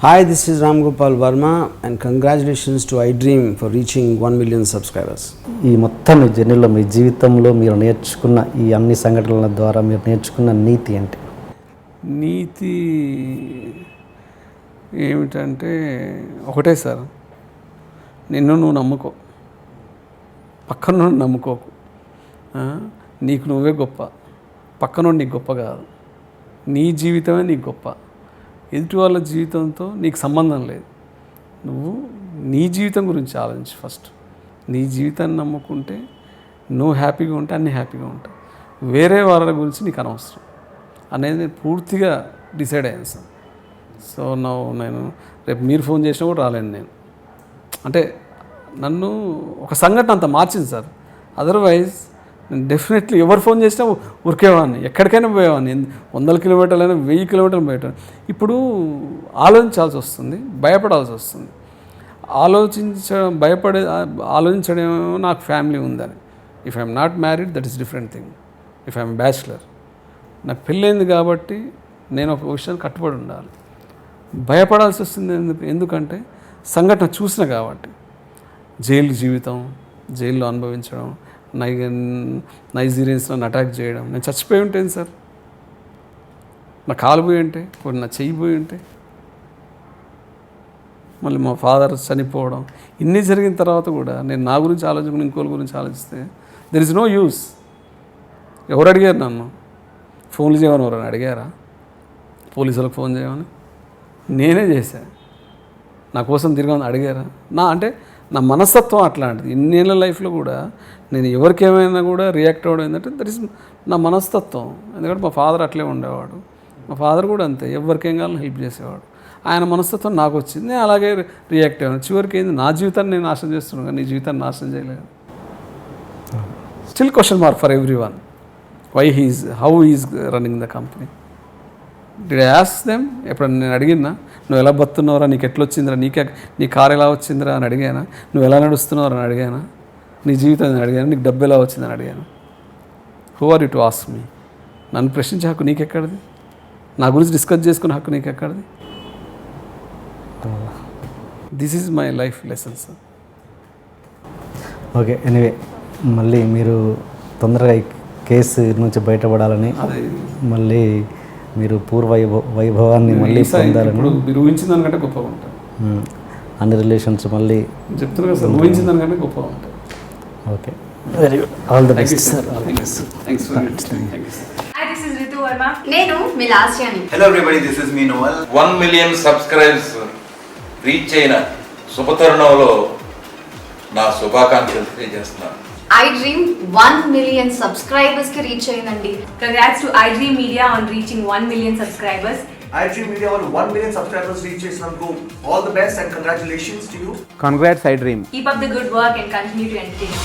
Hi, this is Ram Gopal Verma and congratulations to iDream for reaching 1 million subscribers. ఈ మొత్తం మీ జర్నీలో మీ జీవితంలో మీరు నేర్చుకున్న ఈ అన్ని సంఘటనల ద్వారా మీరు నేర్చుకున్న నీతి ఏంటి? నీతి ఏమిటంటే ఒకటే సార్, నిన్ను నువ్వు నమ్ముకో, పక్కన నుండి నమ్ముకోకు. నీకు నువ్వే గొప్ప, పక్కన నీకు గొప్ప కాదు. నీ జీవితమే నీకు గొప్ప, ఎదుటి వాళ్ళ జీవితంతో నీకు సంబంధం లేదు. నువ్వు నీ జీవితం గురించి ఆలోచించు ఫస్ట్. నీ జీవితాన్ని నమ్ముకుంటే నువ్వు హ్యాపీగా ఉంటే అన్నీ హ్యాపీగా ఉంటావు. వేరే వాళ్ళ గురించి నీకు అనవసరం అనేది నేను పూర్తిగా డిసైడ్ అయ్యాను సార్. సో నేను రేపు మీరు ఫోన్ చేసినా కూడా రాలేను నేను. అంటే నన్ను ఒక సంఘటన అంత మార్చింది సార్. అదర్వైజ్ నేను డెఫినెట్లీ ఎవరు ఫోన్ చేసినా ఉరికేవాడిని, ఎక్కడికైనా పోయేవాడిని, 100 కిలోమీటర్లైనా 1000 కిలోమీటర్లు పోయేవాడిని. ఇప్పుడు ఆలోచించాల్సి వస్తుంది, భయపడాల్సి వస్తుంది. ఆలోచించడం నాకు ఫ్యామిలీ ఉందని. If I'm not married that is different thing. If I'm bachelor, నాకు పెళ్ళైంది కాబట్టి నేను ఒక విషయాన్ని కట్టుబడి ఉండాలి. భయపడాల్సి వస్తుంది ఎందుకంటే సంఘటన చూసిన కాబట్టి. జైలు జీవితం, జైల్లో అనుభవించడం, నైజీరియన్స్ నన్ను అటాక్ చేయడం, నేను చచ్చిపోయి ఉంటాను సార్. నా కాలు పోయి ఉంటే, కొన్ని నా చెయ్యి పోయి ఉంటే, మళ్ళీ మా ఫాదర్ చనిపోవడం, ఇన్ని జరిగిన తర్వాత కూడా నేను నా గురించి ఆలోచించుకుని ఇంకోళ్ళ గురించి ఆలోచిస్తే దెర్ ఇస్ నో యూస్. ఎవరు అడిగారు నన్ను ఫోన్లు చేయమని? ఎవరైనా అడిగారా పోలీసులకు ఫోన్ చేయమని? నేనే చేశాను. నా కోసం తిరగమని అడిగారా? నా మనస్తత్వం అట్లాంటిది. ఇన్నేళ్ళ లైఫ్లో కూడా నేను ఎవరికేమైనా కూడా రియాక్ట్ అవ్వడం ఏంటంటే దట్ ఈస్ నా మనస్తత్వం. ఎందుకంటే మా ఫాదర్ అట్లే ఉండేవాడు. మా ఫాదర్ కూడా అంతే, ఎవరికేం కావాలని హెల్ప్ చేసేవాడు. ఆయన మనస్తత్వం నాకు వచ్చింది, నేను అలాగే రియాక్ట్ అయ్యాను. చివరికి ఏంది, నా జీవితాన్ని నేను నాశనం చేస్తున్నాను కానీ నీ జీవితాన్ని నాశనం చేయలేదు. Still question mark for every one, how he's running the company. Did I ask them? ఎప్పుడన్నా నేను అడిగినా, నువ్వు ఎలా బతున్నావురా, నీకు ఎట్లా వచ్చిందిరా, నీ కారు ఎలా వచ్చిందిరా అని అడిగానా? నువ్వు ఎలా నడుస్తున్నావు అని అడిగానా? నీ జీవితం అని అడిగాను, నీకు డబ్బు ఎలా వచ్చిందని అడిగాను? Who are you to ask me? నన్ను ప్రశ్నించే హక్కు నీకెక్కడిది? నా గురించి డిస్కస్ చేసుకునే హక్కు నీకెక్కడిది? This is my life lesson sir. Okay, anyway, మళ్ళీ మీరు తొందరగా ఈ కేసు నుంచి బయటపడాలని, మళ్ళీ మీరు పూర్వ వైభవాన్ని మళ్ళీ పొందాలని, మీరు ఊహించిన దానికంటే గొప్పగా ఉంటారు. అన్ని రిలేషన్స్ మళ్ళీ చెప్తున్నారు కదా సార్, ఊహించిన దానికంటే గొప్పగా ఉంటారు. Okay, very good, all the best sir. Hi, this is Ritu Verma. నేను మీ లాస్యాని. Hello everybody, this is me Noel. 1 million subscribers reach అయిన శుభతరుణంలో నా శుభాకాంక్షలు తెలియజేస్తున్నాను. iDream 1 million subscribers కి రీచ్ అయిందండి. Congrats to iDream Media on reaching 1 million subscribers. iDream Media వాళ్ళు 1 million subscribers reach చేసినందుకు all the best and congratulations to you. Congrats iDream. Keep up the good work and continue to entertain.